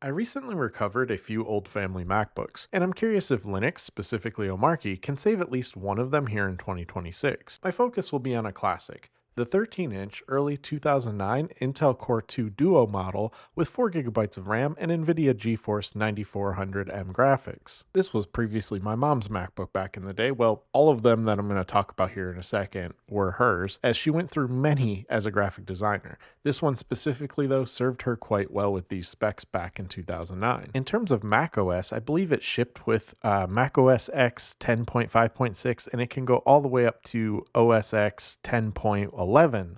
I recently recovered a few old family MacBooks, and I'm curious if Linux, specifically Omarchy, can save at least one of them here in 2026. My focus will be on a classic, the 13-inch early 2009 Intel Core 2 Duo model with 4 gigabytes of RAM and NVIDIA GeForce 9400M graphics. This was previously my mom's MacBook back in the day. Well, all of them that I'm going to talk about here in a second were hers, as she went through many as a graphic designer. This one specifically, though, served her quite well with these specs back in 2009. In terms of macOS, I believe it shipped with macOS X 10.5.6, and it can go all the way up to OS X 10.11.6.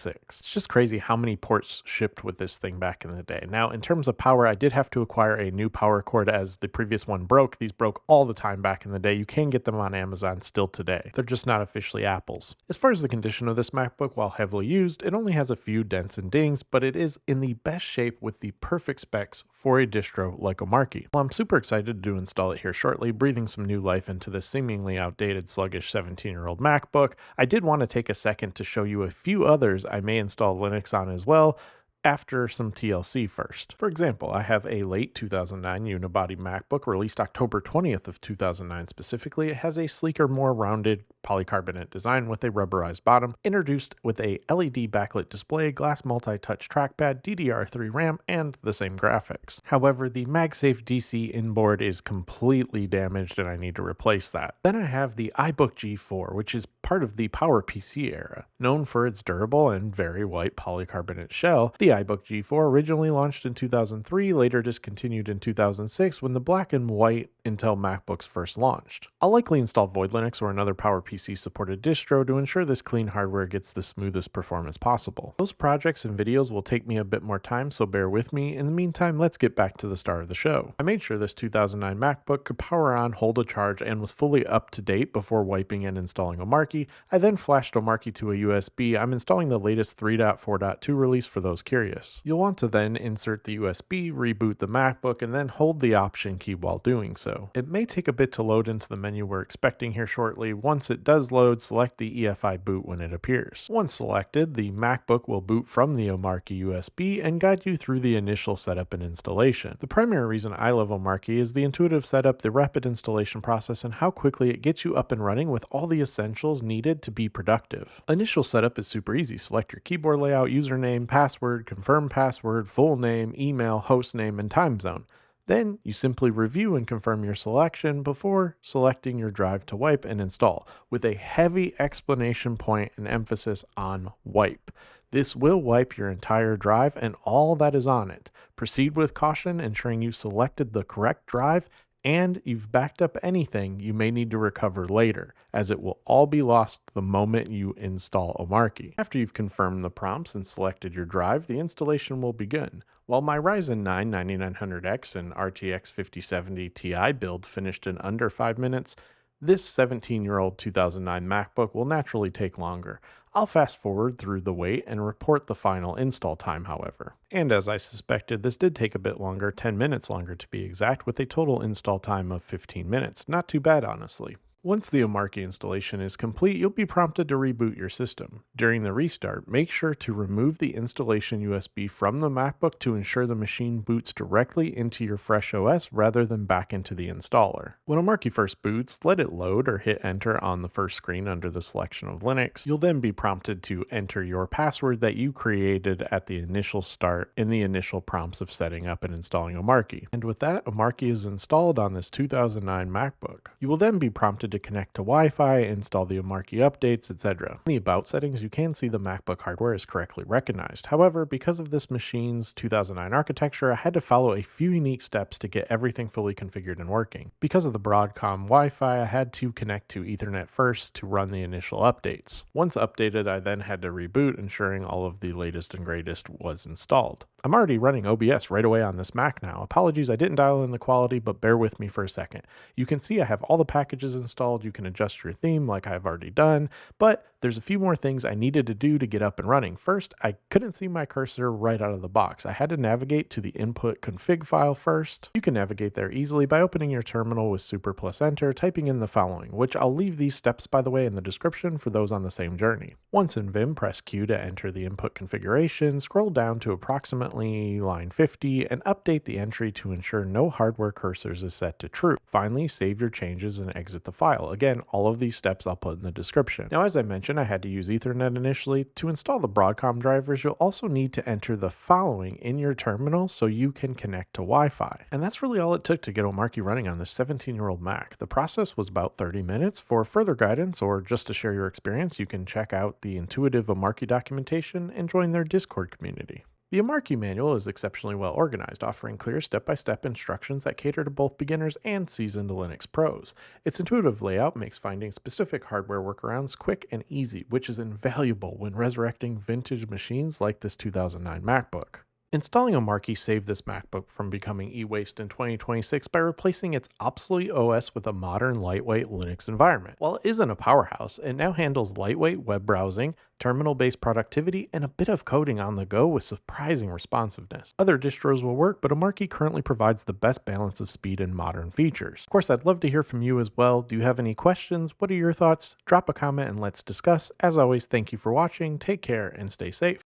It's just crazy how many ports shipped with this thing back in the day. Now, in terms of power, I did have to acquire a new power cord as the previous one broke. These broke all the time back in the day. You can get them on Amazon still today. They're just not officially Apple's. As far as the condition of this MacBook, while heavily used, it only has a few dents and dings, but it is in the best shape with the perfect specs for a distro like Omarchy. Well, I'm super excited to install it here shortly, breathing some new life into this seemingly outdated, sluggish 17-year-old MacBook. I did want to take a second to show you a few others I may install Linux on as well, after some TLC first. For example, I have a late 2009 unibody MacBook released October 20th of 2009 specifically. It has a sleeker, more rounded polycarbonate design with a rubberized bottom, introduced with a LED backlit display, glass multi-touch trackpad, DDR3 RAM, and the same graphics. However, the MagSafe DC inboard is completely damaged and I need to replace that. Then I have the iBook G4, which is part of the PowerPC era. Known for its durable and very white polycarbonate shell, the iBook G4 originally launched in 2003, later discontinued in 2006 when the black and white Intel MacBooks first launched. I'll likely install Void Linux or another PowerPC supported distro to ensure this clean hardware gets the smoothest performance possible. Those projects and videos will take me a bit more time, so bear with me. In the meantime, let's get back to the star of the show. I made sure this 2009 MacBook could power on, hold a charge, and was fully up to date before wiping and installing Omarchy. I then flashed Omarchy to a USB. I'm installing the latest 3.4.2 release for those curious. You'll want to then insert the USB, reboot the MacBook, and then hold the Option key while doing so. It may take a bit to load into the menu we're expecting here shortly. Once it does load, select the EFI boot when it appears. Once selected, the MacBook will boot from the Omarchy USB and guide you through the initial setup and installation. The primary reason I love Omarchy is the intuitive setup, the rapid installation process, and how quickly it gets you up and running with all the essentials needed to be productive. Initial setup is super easy. Select your keyboard layout, username, password, confirm password, full name, email, host name, and time zone. Then you simply review and confirm your selection before selecting your drive to wipe and install, with a heavy explanation point and emphasis on wipe. This will wipe your entire drive and all that is on it. Proceed with caution, ensuring you selected the correct drive and you've backed up anything you may need to recover later, as it will all be lost the moment you install Omarchy. After you've confirmed the prompts and selected your drive, the installation will begin. While my Ryzen 9 9900X and RTX 5070 Ti build finished in under 5 minutes, this 17-year-old 2009 MacBook will naturally take longer. I'll fast forward through the wait and report the final install time, however. And as I suspected, this did take a bit longer, 10 minutes longer to be exact, with a total install time of 15 minutes. Not too bad, honestly. Once the Omarchy installation is complete, you'll be prompted to reboot your system. During the restart, make sure to remove the installation USB from the MacBook to ensure the machine boots directly into your fresh OS rather than back into the installer. When Omarchy first boots, let it load or hit enter on the first screen under the selection of Linux. You'll then be prompted to enter your password that you created at the initial start in the initial prompts of setting up and installing Omarchy. And with that, Omarchy is installed on this 2009 MacBook. You will then be prompted to connect to Wi-Fi, install the Omarchy updates, etc. In the About settings, you can see the MacBook hardware is correctly recognized. However, because of this machine's 2009 architecture, I had to follow a few unique steps to get everything fully configured and working. Because of the Broadcom Wi-Fi, I had to connect to Ethernet first to run the initial updates. Once updated, I then had to reboot, ensuring all of the latest and greatest was installed. I'm already running OBS right away on this Mac now. Apologies I didn't dial in the quality, but bear with me for a second. You can see I have all the packages installed installed, you can adjust your theme like I've already done, but there's a few more things I needed to do to get up and running. First, I couldn't see my cursor right out of the box. I had to navigate to the input config file first. You can navigate there easily by opening your terminal with SUPER+ENTER, typing in the following, which I'll leave these steps by the way in the description for those on the same journey. Once in Vim, press Q to enter the input configuration, scroll down to approximately line 50 and update the entry to ensure no hardware cursors is set to true. Finally, save your changes and exit the file. Again, all of these steps I'll put in the description. Now, as I mentioned, I had to use Ethernet initially. To install the Broadcom drivers, you'll also need to enter the following in your terminal so you can connect to Wi-Fi. And that's really all it took to get Omarchy running on this 17-year-old Mac. The process was about 30 minutes. For further guidance or just to share your experience, you can check out the intuitive Omarchy documentation and join their Discord community. The Omarchy manual is exceptionally well organized, offering clear step-by-step instructions that cater to both beginners and seasoned Linux pros. Its intuitive layout makes finding specific hardware workarounds quick and easy, which is invaluable when resurrecting vintage machines like this 2009 MacBook. Installing Omarchy saved this MacBook from becoming e-waste in 2026 by replacing its obsolete OS with a modern, lightweight Linux environment. While it isn't a powerhouse, it now handles lightweight web browsing, terminal-based productivity, and a bit of coding on the go with surprising responsiveness. Other distros will work, but Omarchy currently provides the best balance of speed and modern features. Of course, I'd love to hear from you as well. Do you have any questions? What are your thoughts? Drop a comment and let's discuss. As always, thank you for watching, take care, and stay safe.